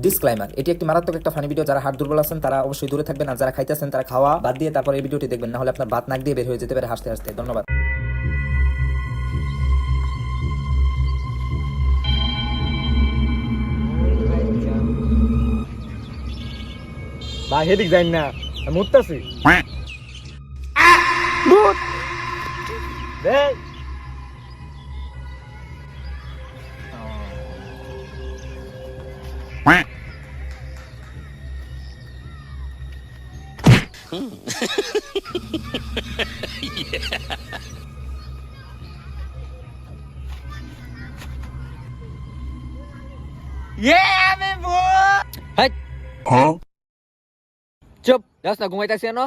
Disclaimer, এটি একটি মারাত্মক একটা ফানি ভিডিও। যারা হাড় দুর্বল আছেন তারা অবশ্যই দূরে থাকবেন, আর যারা খাইতেছেন তারা খাওয়া বাদ দিয়ে তারপর এই ভিডিওটি দেখবেন, না হলে আপনার ভাত নাক দিয়ে বের হয়ে যেতে পারে হাসতে হাসতে। ধন্যবাদ। ভাই হেদিক যাই না, আমি উঠতেছি। চুপ, যাস না, ঘুমাইতেছি না।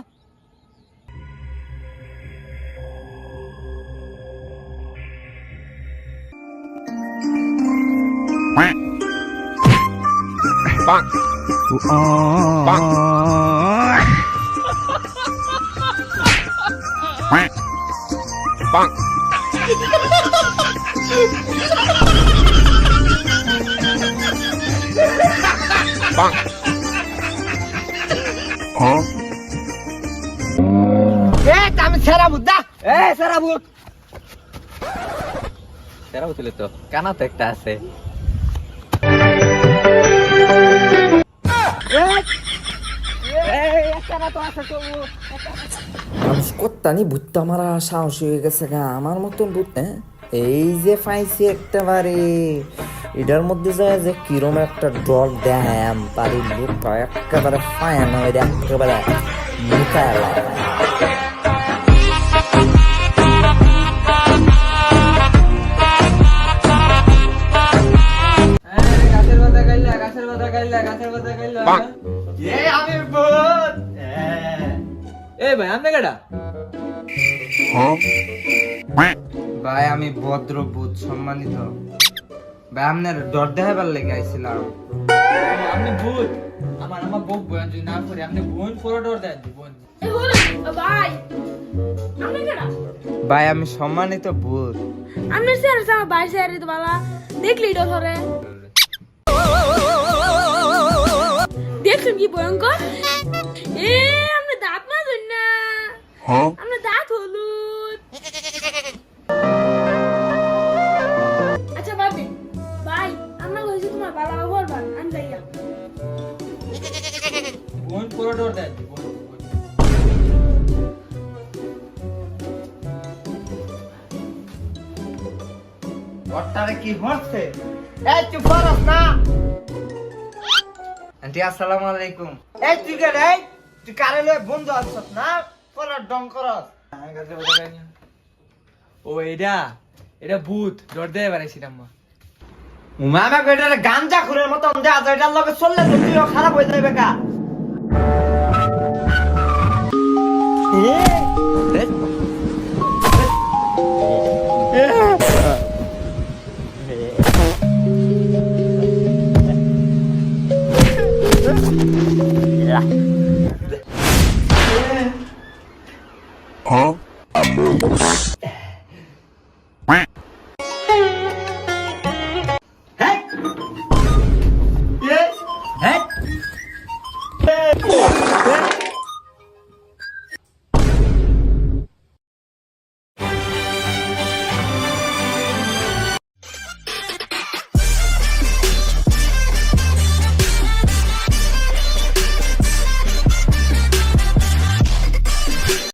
আমি সেরা বুদ্ধা, সেরা বুদ্ধ। সেরা হইলে তো কানা তো একটা আছে। মানুষ কত্তানি ভূতটা মারা সাহস হয়ে গেছে গা, আমার মতন ভূত না। এই যে পাইছি একটাবারে, এটার মধ্যে যায় যে কিরম একটা ডর দেয় পারি, লোকটা একেবারে ফায়ান হয়ে দেয়, একেবারে মুখায় ভাই আপনি কেডা? ভাই আমি ভদ্র বুধ সম্মানিত ভাই, আপনার ডর দেখাবার লেগে আইছিলাম। আপনি ভূত? আমার বউ বয়ান যদি না করে আপনি বোন পরে ডর দেন বোন। ভাই আপনি কেডা? ভাই আমি সম্মানিত ভূত। আপনি স্যার আমার ভাই স্যার তো বালা দেখলি তো ধরে দেখছেন কি ভয়ঙ্কর। আপনি দাঁত মাজুন না, আপনার দাঁত হলুদ। আচ্ছা ভাবি ভাই, আমরা কইছি তোমার বালা করবা আমি যাইয়া। বোন পরে ডর দেন। ওটারে কি হচ্ছে? এই চুপ করস না। আন্টি আসসালামু আলাইকুম। এই তুই কে রে? তুই কারে লয়ে বন্ধু আছস না? পরা ডং করস। ও এটা ভূত, ডর দেয় বানাইছিলাম। মামা কইটারে গাঞ্জা খুরের মতন দেয়া যায়, এটার লগে চললে তো তুইও খারাপ হয়ে যাবে কা। Yeah.